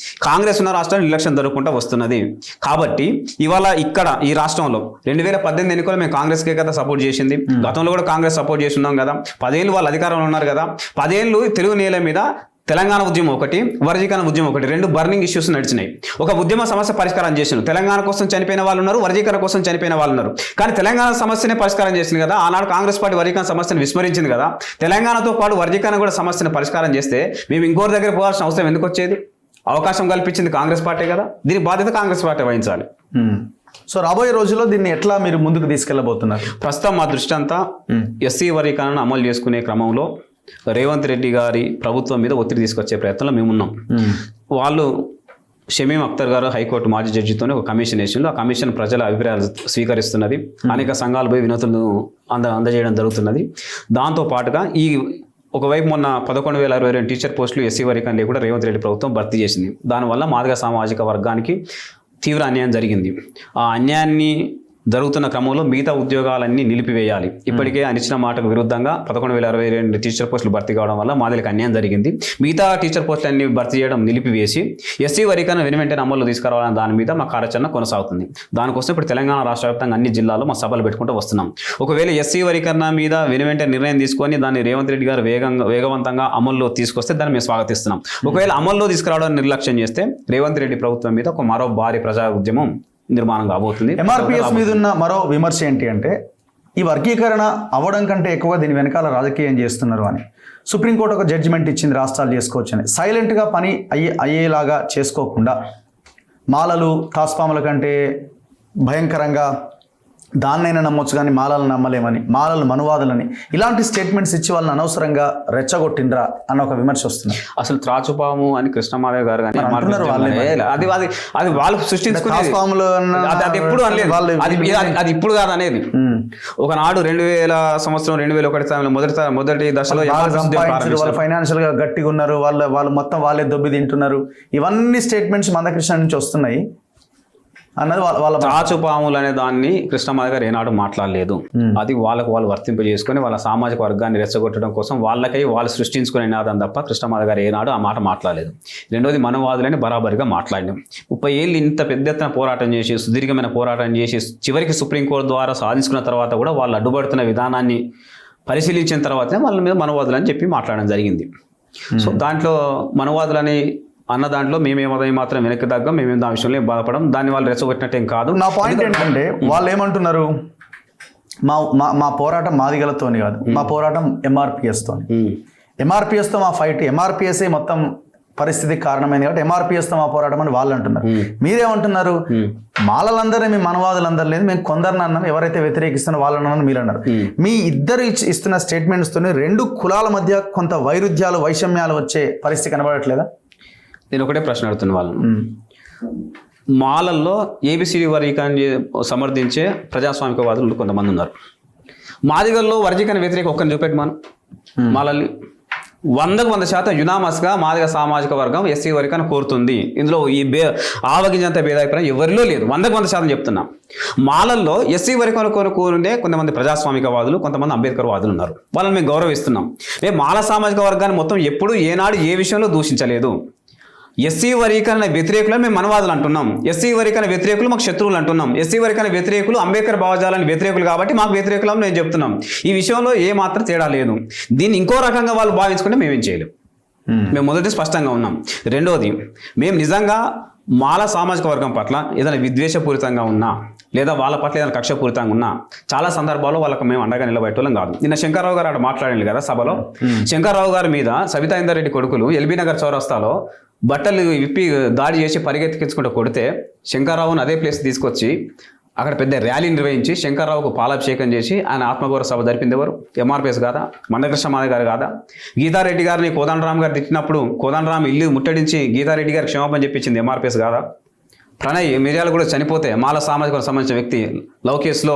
కాంగ్రెస్ ఉన్న రాష్ట్రంలో నిర్లక్ష్యం జరుగుకుంటూ వస్తున్నది. కాబట్టి ఇవాళ ఇక్కడ ఈ రాష్ట్రంలో 2018 ఎన్నికల్లో మేము కాంగ్రెస్కే కదా సపోర్ట్ చేసింది. గతంలో కూడా కాంగ్రెస్ సపోర్ట్ చేసి ఉన్నాం కదా. 10 ఏళ్ళు వాళ్ళు అధికారంలో ఉన్నారు కదా. 10 ఏళ్ళు తెలుగు నేల మీద తెలంగాణ ఉద్యమం ఒకటి, వర్గీకరణ ఉద్యమం ఒకటి, రెండు బర్నింగ్ ఇష్యూస్ నడిచినాయి. ఒక ఉద్యమ సమస్య పరిష్కారం చేసిండు. తెలంగాణ కోసం చనిపోయిన వాళ్ళు ఉన్నారు, వర్గీకరణ కోసం చనిపోయిన వాళ్ళు ఉన్నారు. కానీ తెలంగాణ సమస్యనే పరిష్కారం చేసింది కదా. ఆనాడు కాంగ్రెస్ పార్టీ వర్గీకరణ సమస్యను విస్మరించింది కదా. తెలంగాణతో పాటు వర్గీకరణ కూడా సమస్యను పరిష్కారం చేస్తే మేము ఇంకోరి దగ్గర పోవాల్సిన అవసరం ఎందుకు వచ్చేది? అవకాశం కల్పించింది కాంగ్రెస్ పార్టీ కదా. దీని బాధ్యత కాంగ్రెస్ పార్టీ వహించాలి. సో రాబోయే రోజుల్లో దీన్ని ఎట్లా మీరు ముందుకు తీసుకెళ్లబోతున్నారు? ప్రస్తుతం మా దృష్టి అంతా ఎస్సీ వర్గీకరణను అమలు చేసుకునే క్రమంలో రేవంత్ రెడ్డి గారి ప్రభుత్వం మీద ఒత్తిడి తీసుకొచ్చే ప్రయత్నంలో మేమున్నాం. వాళ్ళు షమీం అఖ్తర్ గారు హైకోర్టు మాజీ జడ్జితోనే ఒక కమిషన్ వేసిండ్రు. ఆ కమిషన్ ప్రజల అభిప్రాయాలు స్వీకరిస్తున్నది. అనేక సంఘాలు పోయి వినతులను అందజేయడం జరుగుతున్నది. దాంతో పాటుగా ఒకవైపు మొన్న 11,022 టీచర్ పోస్టులు ఎస్సీ వర్గీకరణ లేకుండా రేవంత్ రెడ్డి ప్రభుత్వం భర్తీ చేసింది. దానివల్ల మాదిగ సామాజిక వర్గానికి తీవ్ర అన్యాయం జరిగింది. ఆ అన్యాయాన్ని జరుగుతున్న క్రమంలో మిగతా ఉద్యోగాలన్నీ నిలిపివేయాలి. ఇప్పటికే ఆయన ఇచ్చిన మాటకు విరుద్ధంగా 11,022 టీచర్ పోస్టులు భర్తీ కావడం వల్ల మాదిలకు అన్యాయం జరిగింది. మిగతా టీచర్ పోస్టులన్నీ భర్తీ చేయడం నిలిపివేసి ఎస్సీ వర్గీకరణ వెంటనే అమల్లో తీసుకురావాలని దాని మీద మా కార్యాచరణ కొనసాగుతుంది. దానికోసం ఇప్పుడు తెలంగాణ రాష్ట్ర వ్యాప్తంగా అన్ని జిల్లాల్లో మా సభలు పెట్టుకుంటూ వస్తున్నాం. ఒకవేళ ఎస్సీ వర్గీకరణ మీద వెంటనే నిర్ణయం తీసుకొని దాన్ని రేవంత్ రెడ్డి గారు వేగవంతంగా అమల్లో తీసుకొస్తే దాన్ని మేము స్వాగతిస్తున్నాం. ఒకవేళ అమల్లో తీసుకురావడానికి నిర్లక్ష్యం చేస్తే రేవంత్ రెడ్డి ప్రభుత్వం మీద ఒక మరో భారీ ప్రజా ఉద్యమం నిర్మాణం కాబోతుంది. ఎంఆర్పిఎస్ మీద ఉన్న మరో విమర్శ ఏంటి అంటే ఈ వర్గీకరణ అవ్వడం కంటే ఎక్కువ దీని వెనకాల రాజకీయం చేస్తున్నారు అని. సుప్రీంకోర్టు ఒక జడ్జిమెంట్ ఇచ్చింది, రాష్ట్రాలు చేసుకోవచ్చని. సైలెంట్గా పని అయ్యేలాగా చేసుకోకుండా మాలలు తాస్పాముల కంటే భయంకరంగా దాన్నైనా నమ్మొచ్చు కానీ మాలలు నమ్మలేమని, మాలలు మనువాదులని ఇలాంటి స్టేట్మెంట్స్ ఇచ్చి వాళ్ళని అనవసరంగా రెచ్చగొట్టిండ్రా అన్న ఒక విమర్శ వస్తుంది. అసలు త్రాచుపాము అని కృష్ణమాదేవ్ గారు కానీ అది వాళ్ళు సృష్టించుకునేది. అది ఎప్పుడు అనలేదు, అది ఇప్పుడు కాదు అనేది. ఒకనాడు 2000 సంవత్సరం 2001 మొదటి దశలో వాళ్ళు ఫైనాన్షియల్ గా గట్టిగా ఉన్నారు, వాళ్ళు మొత్తం వాళ్ళే దొబ్బి తింటున్నారు, ఇవన్నీ స్టేట్మెంట్స్ మందకృష్ణ నుంచి వస్తున్నాయి అన్నది వాళ్ళ త్రాచుపాములు అనే దాన్ని కృష్ణమాదేవ్ గారు ఏనాడు మాట్లాడలేదు. అది వాళ్ళు వర్తింపజేసుకొని వాళ్ళ సామాజిక వర్గాన్ని రెచ్చగొట్టడం కోసం వాళ్ళు సృష్టించుకునే నినాదం తప్ప కృష్ణమాదేవ్ గారు ఏనాడు ఆ మాట మాట్లాడలేదు. రెండోది మనవాదులని బరాబరిగా మాట్లాడినాం. 30 ఏళ్ళు ఇంత పెద్ద ఎత్తున పోరాటం చేసి సుదీర్ఘమైన పోరాటం చేసి చివరికి సుప్రీంకోర్టు ద్వారా సాధించుకున్న తర్వాత కూడా వాళ్ళు అడ్డుపడుతున్న విధానాన్ని పరిశీలించిన తర్వాతనే వాళ్ళ మీద మనవాదులు అని చెప్పి మాట్లాడడం జరిగింది. సో దాంట్లో మనవాదులని అన్న దాంట్లో మేమేమో మాత్రం వెనక్కి తగ్గం, మేమేం ఆ విషయంలో బాధపడం, దాన్ని వాళ్ళు రెచ్చగొట్టినట్టేం కాదు. నా పాయింట్ ఏంటంటే వాళ్ళు ఏమంటున్నారు, మా పోరాటం మాదిగలతోని కాదు, మా పోరాటం ఎంఆర్పిఎస్తోని. ఎంఆర్పిఎస్తో మా ఫైట్, ఎంఆర్పిఎస్ఏ మొత్తం పరిస్థితికి కారణమైంది కాబట్టి ఎంఆర్పిఎస్తో మా పోరాటం అని వాళ్ళు అంటున్నారు. మీరేమంటున్నారు, మాలలందరూ మేము మనవాదులందరూ లేదు, మేము కొందరిని అన్నాం, ఎవరైతే వ్యతిరేకిస్తున్నా వాళ్ళని అన్నాను మీరు అన్నారు. మీ ఇద్దరు ఇస్తున్న స్టేట్మెంట్స్తోనే 2 కులాల మధ్య కొంత వైరుధ్యాలు వైషమ్యాలు వచ్చే పరిస్థితి కనబడట్లేదా? నేను ఒకటే ప్రశ్న అడుగుతున్న వాళ్ళను, మాలల్లో ఏబిసిడి వర్గీకరణ సమర్థించే ప్రజాస్వామికవాదులు కొంతమంది ఉన్నారు. మాదిగల్లో వర్గీకరణ వ్యతిరేక ఒక్కరిని చూపెట్టి మనం మాలల్ని 100% యునామస్గా మాదిగ సామాజిక వర్గం ఎస్సీ వర్గీకరణ కోరుతుంది. ఇందులో ఆవగింజంత భేదాభిప్రాయం ఎవరిలో లేదు. 100% చెప్తున్నాం. మాలల్లో ఎస్సీ వర్గీకరణ కోరుకునే కొంతమంది ప్రజాస్వామికవాదులు, కొంతమంది అంబేద్కర్ వాదులు ఉన్నారు. వాళ్ళని మేము గౌరవిస్తున్నాం. మేము మాల సామాజిక వర్గాన్ని మొత్తం ఎప్పుడు ఏనాడు ఏ విషయంలో దూషించలేదు. ఎస్సీ వర్గీకరణ వ్యతిరేకులు మేము మనవాదులు అంటున్నాం, ఎస్సీ వర్గీకరణ వ్యతిరేకులు మాకు శత్రువులు అంటున్నాం, ఎస్సీ వర్గీకరణ వ్యతిరేకులు అంబేద్కర్ భావజాలని వ్యతిరేకులు కాబట్టి మాకు వ్యతిరేకులం నేను చెప్తున్నాం. ఈ విషయంలో ఏ మాత్రం తేడా లేదు. దీన్ని ఇంకో రకంగా వాళ్ళు భావించుకుంటే మేమేం చేయలేం. మేము మొదటి స్పష్టంగా ఉన్నాం. రెండోది, మేము నిజంగా మాల సామాజిక వర్గం పట్ల ఏదైనా విద్వేషపూరితంగా ఉన్నా లేదా వాళ్ళ పట్ల ఏదైనా కక్షపూరితంగా ఉన్నా చాలా సందర్భాల్లో వాళ్ళకి మేము అండగా నిలబెట్టేవాళ్ళం కాదు. నిన్న శంకర్రావు గారు అక్కడ మాట్లాడింది కదా సభలో, శంకర్రావు గారి మీద సబితా ఇందర్ రెడ్డి కొడుకులు ఎల్బీ నగర్ చౌరస్తాలో బట్టలు విప్పి దాడి చేసి పరిగెత్తికించుకుంటూ కొడితే శంకర్రావును అదే ప్లేస్ తీసుకొచ్చి అక్కడ పెద్ద ర్యాలీ నిర్వహించి శంకర్రావుకు పాలాభిషేకం చేసి ఆయన ఆత్మగౌరవ సభ జరిపింది ఎవరు? ఎంఆర్పిఎస్ కాదా? మందకృష్ణమాదేవ్ గారు కాదా? గీతారెడ్డి గారిని కోదండరామ్ గారు తిట్టినప్పుడు కోదండరామ్ ఇల్లు ముట్టడించి గీతారెడ్డి గారికి క్షమాపణ చెప్పించింది ఎంఆర్పిఎస్ కాదా? ప్రణయ్ మిర్యాలు కూడా చనిపోతే మాల సామాజిక సంబంధించిన వ్యక్తి లవ్ కేసులో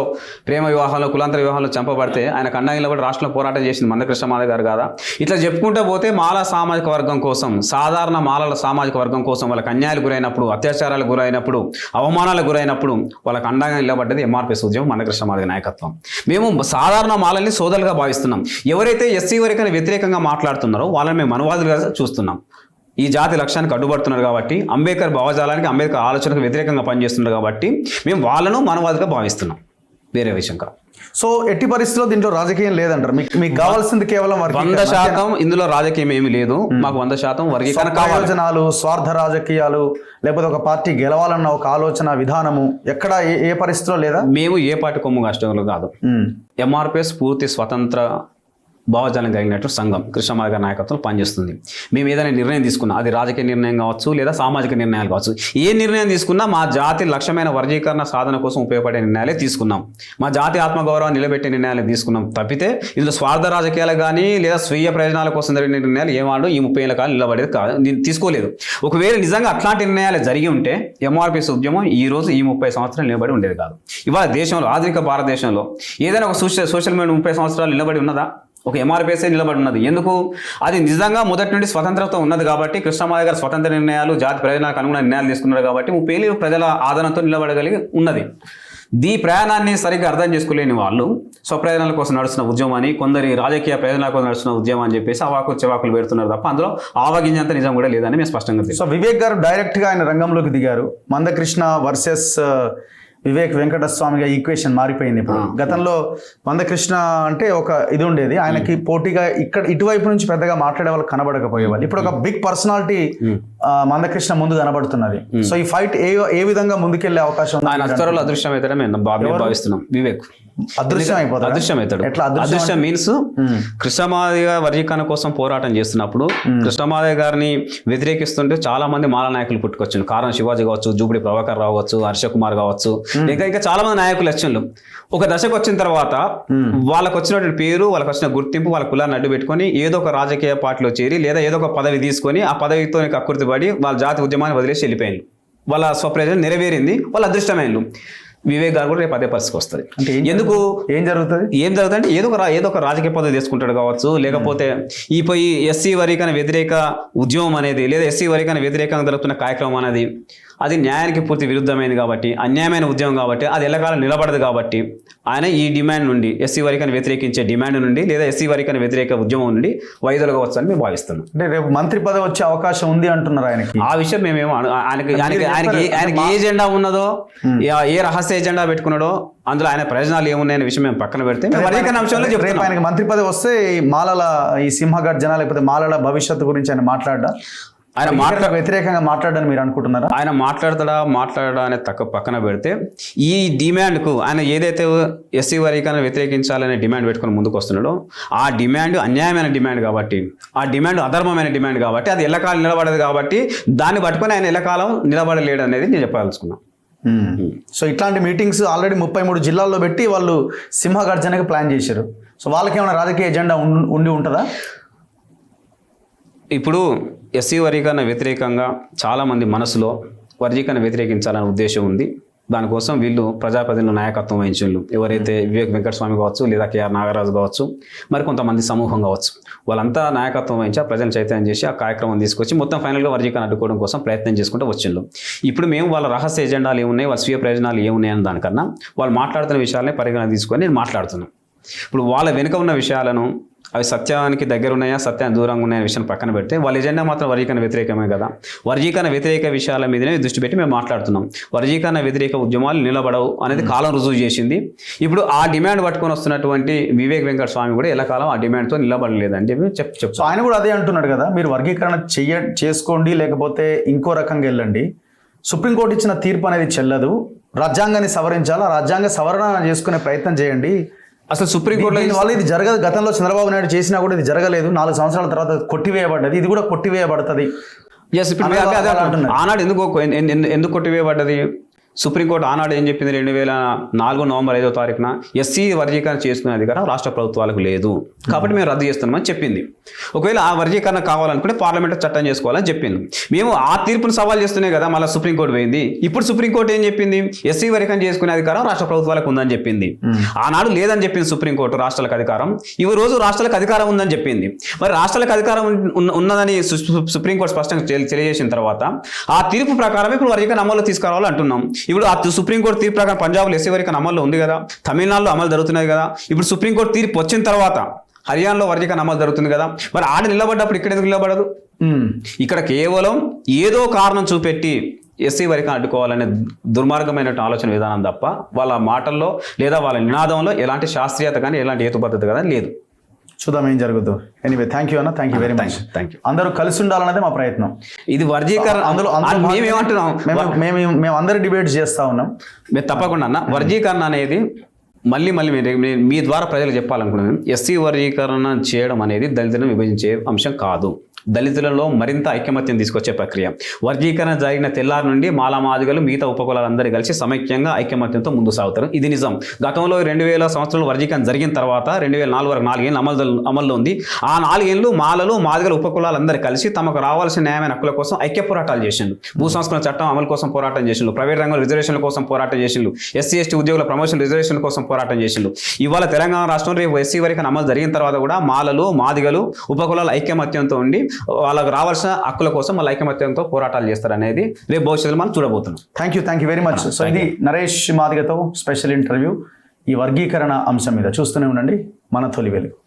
ప్రేమ వివాహంలో కులాంతర వివాహంలో చంపబడితే ఆయన కండంగిలో కూడా రాష్ట్రంలో పోరాటం చేసింది మందకృష్ణమాదేవ్ గారు కాదా? ఇట్లా చెప్పుకుంటూ పోతే మాల సామాజిక వర్గం కోసం, సాధారణ మాలల సామాజిక వర్గం కోసం వాళ్ళకి అన్యాయాలు గురైనప్పుడు, అత్యాచారాలకు గురైనప్పుడు, అవమానాలకు గురైనప్పుడు వాళ్ళకి అండగా నిలబడ్డది ఎంఆర్పిఎస్ ఉద్యమం, మందకృష్ణమాదేవ్ నాయకత్వం. మేము సాధారణ మాలల్ని సోదరులుగా భావిస్తున్నాం. ఎవరైతే ఎస్సీ వర్గానికి వ్యతిరేకంగా మాట్లాడుతున్నారో వాళ్ళని మేము అనువాదులుగా చూస్తున్నాం. ఈ జాతి లక్ష్యానికి అడ్డుపడుతున్నారు కాబట్టి, అంబేద్కర్ భావజాలానికి అంబేద్కర్ ఆలోచనకు వ్యతిరేకంగా పనిచేస్తున్నారు కాబట్టి మేము వాళ్ళను మనవాదిగా భావిస్తున్నాం, వేరే విషయం కాదు. సో ఎట్టి పరిస్థితుల్లో దీంట్లో రాజకీయం లేదంటారు. మీకు కావాల్సింది కేవలం 100% ఇందులో రాజకీయం ఏమీ లేదు. మాకు 100% వర్గీకరణ ఆలోచనలు, స్వార్థ రాజకీయాలు, లేకపోతే ఒక పార్టీ గెలవాలన్న ఒక ఆలోచన విధానము ఎక్కడ ఏ పరిస్థితిలో లేదా? మేము ఏ పార్టీ కొమ్ము కష్టంలో కాదు. ఎంఆర్పిఎస్ పూర్తి స్వతంత్ర భావజాలం కలిగినట్టు సంఘం కృష్ణమాది గారి నాయకత్వంలో పనిచేస్తుంది. మేము ఏదైనా నిర్ణయం తీసుకున్నా, అది రాజకీయ నిర్ణయం కావచ్చు లేదా సామాజిక నిర్ణయాలు కావచ్చు, ఏ నిర్ణయం తీసుకున్నా మా జాతి లక్ష్యమైన వర్గీకరణ సాధన కోసం ఉపయోగపడే నిర్ణయాలే తీసుకున్నాం. మా జాతి ఆత్మగౌరవాన్ని నిలబెట్టే నిర్ణయాలు తీసుకున్నాం తప్పితే ఇందులో స్వార్థ రాజకీయాలు కానీ లేదా స్వీయ ప్రయోజనాల కోసం జరిగిన నిర్ణయాలు ఏమాడు ఈ 30 ఏళ్ళ కాలం నిలబడేది కాదు, తీసుకోలేదు. ఒకవేళ నిజంగా అట్లాంటి నిర్ణయాలు జరిగి ఉంటే ఎంఆర్పిఎస్ ఉద్యమం ఈ రోజు ఈ 30 సంవత్సరాలు నిలబడి ఉండేది కాదు. ఇవాళ దేశంలో, ఆధునిక భారతదేశంలో ఏదైనా ఒక సోషల్ మీడియా 30 సంవత్సరాలు నిలబడి ఉన్నదా? ఒక ఎంఆర్పిఎస్ఏ నిలబడి ఉన్నది. ఎందుకు? అది నిజంగా మొదటి నుండి స్వతంత్రత ఉన్నది కాబట్టి, కృష్ణమాది గారు స్వతంత్ర నిర్ణయాలు, జాతి ప్రయోజనాలకు అనుగుణ నిర్ణయాలు తీసుకున్నారు కాబట్టి 30 ఏళ్ళు ప్రజల ఆదరణతో నిలబడగలిగి ఉన్నది. ఈ ప్రయాణాన్ని సరిగ్గా అర్థం చేసుకోలేని వాళ్ళు స్వప్రయోజనాల కోసం నడుస్తున్న ఉద్యమాన్ని, కొందరి రాజకీయ ప్రయోజనాల కోసం నడుస్తున్న ఉద్యమం అని చెప్పేసి అవాకు చెవాకులు పెడుతున్నారు తప్ప అందులో ఆవగింజంత నిజం కూడా లేదని మేము స్పష్టంగా తెలుసు. సో వివేక్ గారు డైరెక్ట్గా ఆయన రంగంలోకి దిగారు. మందకృష్ణ వర్సెస్ వివేక్ వెంకటస్వామిగా ఈక్వేషన్ మారిపోయింది ఇప్పుడు. గతంలో మందకృష్ణ అంటే ఒక ఇది ఉండేది, ఆయనకి పోటీగా ఇక్కడ ఇటువైపు నుంచి పెద్దగా మాట్లాడే వాళ్ళు కనబడకపోయేవాళ్ళు. ఇప్పుడు ఒక బిగ్ పర్సనాలిటీ మందకృష్ణ ముందు కనబడుతున్నది. సో ఈ ఫైట్ ఏ విధంగా ముందుకెళ్లే అవకాశం ఉంది? ఆయన అస్తరంలో అదృశ్యం అవుతాడే మేము భావిస్తున్నాం. వివేక్ అదృశ్యం అయిపోతాడు. అదృశ్యం మీన్స్ కృష్ణమాది వర్గీకరణ కోసం పోరాటం చేస్తున్నప్పుడు కృష్ణమాది గారిని వ్యతిరేకిస్తుంటే చాలా మంది మాల నాయకులు పుట్టుకొచ్చారు. కారణం శివాజీ కావచ్చు, జూబిడి ప్రభాకర్ రావు కావచ్చు, హర్ష కుమార్ కావచ్చు, ఇంకా చాలా మంది నాయకులు లక్ష్యంలు. ఒక దశకు వచ్చిన తర్వాత వాళ్ళకు వచ్చినటువంటి పేరు, వాళ్ళకి వచ్చిన గుర్తింపు, వాళ్ళ కులాన్ని అడ్డు పెట్టుకొని ఏదో ఒక రాజకీయ పార్టీలో చేరి లేదా ఏదో ఒక పదవి తీసుకొని ఆ పదవితో కక్కుర్తి పడి వాళ్ళ జాతి ఉద్యమాన్ని వదిలేసి వెళ్ళిపోయారు. వాళ్ళ స్వప్రయోజనం నెరవేరింది, వాళ్ళ అదృష్టమైనలు. వివేక్ గారు కూడా రేపు అదే పరిస్థితికి వస్తుంది. ఎందుకు? ఏం జరుగుతుంది అంటే ఏదో ఒక రాజకీయ పదవి తీసుకుంటాడు కావచ్చు, లేకపోతే ఈ ఎస్సీ వర్గీకరణ వ్యతిరేక ఉద్యమం అనేది లేదా ఎస్సీ వర్గీకరణ వ్యతిరేకంగా జరుగుతున్న కార్యక్రమం అనేది అది న్యాయానికి పూర్తి విరుద్ధమైనది కాబట్టి, అన్యాయమైన ఉద్యమం కాబట్టి, అది ఎల్లకాలం నిలబడదు కాబట్టి ఆయన ఈ డిమాండ్ నుండి, ఎస్సీ వర్గీకరణ వ్యతిరేకించే డిమాండ్ నుండి లేదా ఎస్సీ వర్గీకరణ వ్యతిరేక ఉద్యమం నుండి వైదొలగవచ్చు అని మేము భావిస్తున్నాం. అంటే రేపు మంత్రి పదవి వచ్చే అవకాశం ఉంది అంటున్నారు ఆయనకి. ఆ విషయం మేమేమో ఆయనకి ఏ ఎజెండా ఉన్నదో, ఏ రహస్య ఎజెండా పెట్టుకున్నాడో, అందులో ఆయన ప్రయోజనాలు ఏమున్నాయనే విషయం మేము పక్కన పెడితే వర్గీకరణ అంశంలో రేపు ఆయనకి మంత్రి పదవి వస్తే మాలల ఈ సింహగర్జన లేకపోతే మాలల భవిష్యత్తు గురించి ఆయన మాట్లాడా, ఆయన వ్యతిరేకంగా మాట్లాడని మీరు అనుకుంటున్నారా? ఆయన మాట్లాడడా అనే పక్కన పెడితే ఈ డిమాండ్కు ఆయన ఏదైతే ఎస్సీ వర్గీకరణ వ్యతిరేకించాలనే డిమాండ్ పెట్టుకుని ముందుకు వస్తున్నాడో ఆ డిమాండ్ అన్యాయమైన డిమాండ్ కాబట్టి, ఆ డిమాండ్ అధర్మమైన డిమాండ్ కాబట్టి, అది ఎల్లకాలం నిలబడదు కాబట్టి దాన్ని పట్టుకొని ఆయన ఎల్లకాలం నిలబడలేడు అనేది నేను చెప్పదలుచుకున్నాను. సో ఇట్లాంటి మీటింగ్స్ ఆల్రెడీ 33 జిల్లాల్లో పెట్టి వాళ్ళు సింహగర్జనకి ప్లాన్ చేశారు. సో వాళ్ళకి ఏమైనా రాజకీయ ఎజెండా ఉండి ఉంటుందా? ఇప్పుడు ఎస్సీ వర్గీకరణ వ్యతిరేకంగా చాలామంది మనసులో వర్గీకరణ వ్యతిరేకించాలనే ఉద్దేశం ఉంది. దానికోసం వీళ్ళు ప్రజాప్రతినిధుల నాయకత్వం వహించారు. ఎవరైతే వివేక్ వెంకటస్వామి కావచ్చు లేదా కేఆర్ నాగరాజు కావచ్చు, మరి కొంతమంది సమూహం కావచ్చు, వాళ్ళంతా నాయకత్వం వహించి ప్రజలను చైతన్యం చేసి ఆ కార్యక్రమం తీసుకొచ్చి మొత్తం ఫైనల్గా వర్గీకరణ అడ్డుకోవడం కోసం ప్రయత్నం చేసుకుంటూ వచ్చిండ్రు. ఇప్పుడు మేము వాళ్ళ రహస్య ఎజెండాలు ఏమున్నాయి, వాళ్ళ స్వీయ ప్రయోజనాలు ఏమున్నాయని దానికన్నా వాళ్ళు మాట్లాడుతున్న విషయాలని పరిగణన తీసుకొని నేను మాట్లాడుతున్నాను. ఇప్పుడు వాళ్ళ వెనుక ఉన్న విషయాలను, అవి సత్యానికి దగ్గర ఉన్నాయా, సత్యానికి దూరంగా ఉన్నాయా విషయం పక్కన పెడితే వాళ్ళ ఎజెండా మాత్రం వర్గీకరణ వ్యతిరేకమే కదా. వర్గీకరణ వ్యతిరేక విషయాల మీదనే దృష్టి పెట్టి మేము మాట్లాడుతున్నాం. వర్గీకరణ వ్యతిరేక ఉద్యమాలు నిలబడవు అనేది కాలం రుజువు చేసింది. ఇప్పుడు ఆ డిమాండ్ పట్టుకొని వస్తున్నటువంటి వివేక్ వెంకట స్వామి కూడా ఎల్లకాలం ఆ డిమాండ్తో నిలబడలేదని చెప్పి సో ఆయన కూడా అదే అంటున్నాడు కదా, మీరు వర్గీకరణ చేసుకోండి లేకపోతే ఇంకో రకంగా వెళ్ళండి, సుప్రీంకోర్టు ఇచ్చిన తీర్పు అనేది చెల్లదు, రాజ్యాంగాన్ని సవరించాలా, రాజ్యాంగ సవరణ చేసుకునే ప్రయత్నం చేయండి. అసలు సుప్రీంకోర్టులో వాళ్ళు ఇది జరగదు. గతంలో చంద్రబాబు నాయుడు చేసినా కూడా ఇది జరగలేదు, 4 సంవత్సరాల తర్వాత కొట్టివేయబడ్డది, ఇది కూడా కొట్టివేయబడుతుంది. ఆనాడు ఎందుకు కొట్టివేయబడ్డది? సుప్రీంకోర్టు ఆనాడు ఏం చెప్పింది? 2004 నవంబర్ 5వ తారీఖున ఎస్సీ వర్గీకరణ చేసుకునే అధికారం రాష్ట్ర ప్రభుత్వాలకు లేదు కాబట్టి మేము రద్దు చేస్తున్నామని చెప్పింది. ఒకవేళ ఆ వర్గీకరణ కావాలనుకుంటే పార్లమెంట్ చట్టం చేసుకోవాలని చెప్పింది. మేము ఆ తీర్పును సవాల్ చేస్తున్నాయి కదా, మళ్ళీ సుప్రీంకోర్టు పోయింది. ఇప్పుడు సుప్రీంకోర్టు ఏం చెప్పింది? ఎస్సీ వర్గీకరణ చేసుకునే అధికారం రాష్ట్ర ప్రభుత్వాలకు ఉందని చెప్పింది. ఆనాడు లేదని చెప్పింది సుప్రీంకోర్టు, రాష్ట్రాలకు అధికారం. ఈ రోజు రాష్ట్రాలకు అధికారం ఉందని చెప్పింది. మరి రాష్ట్రాలకు అధికారం ఉన్నదని సుప్రీంకోర్టు స్పష్టంగా తెలియజేసిన తర్వాత ఆ తీర్పు ప్రకారం ఇప్పుడు వర్గీకరణ అమలు తీసుకురావాలని అంటున్నాం. ఇప్పుడు ఆ సుప్రీంకోర్టు తీర్పు ప్రకారం పంజాబ్లో ఎస్సీ వర్గీకరణ అమల్లో ఉంది కదా, తమిళనాడులో అమలు జరుగుతున్నది కదా. ఇప్పుడు సుప్రీంకోర్టు తీర్పు వచ్చిన తర్వాత హర్యానాలో వర్గీకరణ అమలు జరుగుతుంది కదా, మరి ఆడ నిలబడ్డప్పుడు ఇక్కడ ఎందుకు నిలబడదు? ఇక్కడ కేవలం ఏదో కారణం చూపెట్టి ఎస్సీ వర్గీకరణ అడ్డుకోవాలనే దుర్మార్గమైన ఆలోచన విధానం తప్ప వాళ్ళ మాటల్లో లేదా వాళ్ళ నినాదంలో ఎలాంటి శాస్త్రీయత కానీ ఎలాంటి హేతుబద్ధత కానీ లేదు. చూద్దాం ఏం జరుగుతుందో. ఎనీవే థ్యాంక్ యూ అన్న, thank you very much. Thank you. అందరూ కలిసి ఉండాలన్నదే మా ప్రయత్నం. ఇది వర్గీకరణ మేమేమంటున్నాం, మేము అందరూ డిబేట్ చేస్తా ఉన్నాం. మేము తప్పకుండా అన్న వర్గీకరణ అనేది మళ్ళీ మీ ద్వారా ప్రజలకు చెప్పాలనుకున్నాను, ఎస్సీ వర్గీకరణ చేయడం అనేది దళితులను విభజించే అంశం కాదు. దళితులలో మరింత ఐకమత్యం తీసుకొచ్చే ప్రక్రియ. వర్గీకరణ జరిగిన తెల్లారి నుండి మాలమాదిగలు మిగతా ఉపకులాలందరూ కలిసి సమైక్యంగా ఐకమత్యంతో ముందు సాగుతారు. ఇది నిజం. గతంలో 2000 సంవత్సరాలు వర్గీకరణ జరిగిన తర్వాత 2004 వరకు 4 ఏళ్ళు అమల్లో ఉంది. ఆ 4 ఏళ్ళు మాలలు మాదిగలు ఉపకులాలందరూ కలిసి తమకు రావాల్సిన న్యాయమైన హక్కుల కోసం ఐక్య పోరాటాలు చేసిండు. భూ సంస్కరణ చట్టం అమలు కోసం పోరాటం చేసిండు. ప్రైవేట్ రంగంలో రిజర్వేషన్ల కోసం పోరాటం చేసిండు. ఎస్సీ ఎస్టీ ఉద్యోగుల ప్రమోషన్ రిజర్వేషన్ల కోసం పోరాటం చేసిండు. ఇవాళ తెలంగాణ రాష్ట్రంలో రేపు ఎస్సీ వర్గీకరణ అమలు జరిగిన తర్వాత కూడా మాలలు మాదిగలు ఉపకులాల ఐకమత్యంతో ఉండి వాళ్ళకు రావాల్సిన హక్కుల కోసం వాళ్ళ ఐకమత్యంతో పోరాటాలు చేస్తారనేది రేపు భవిష్యత్తులో మనం చూడబోతున్నాం. Thank you very much. So ఇది నరేష్ మాదిగతో స్పెషల్ ఇంటర్వ్యూ ఈ వర్గీకరణ అంశం మీద. చూస్తూనే ఉండండి మన తొలి వెలుగు.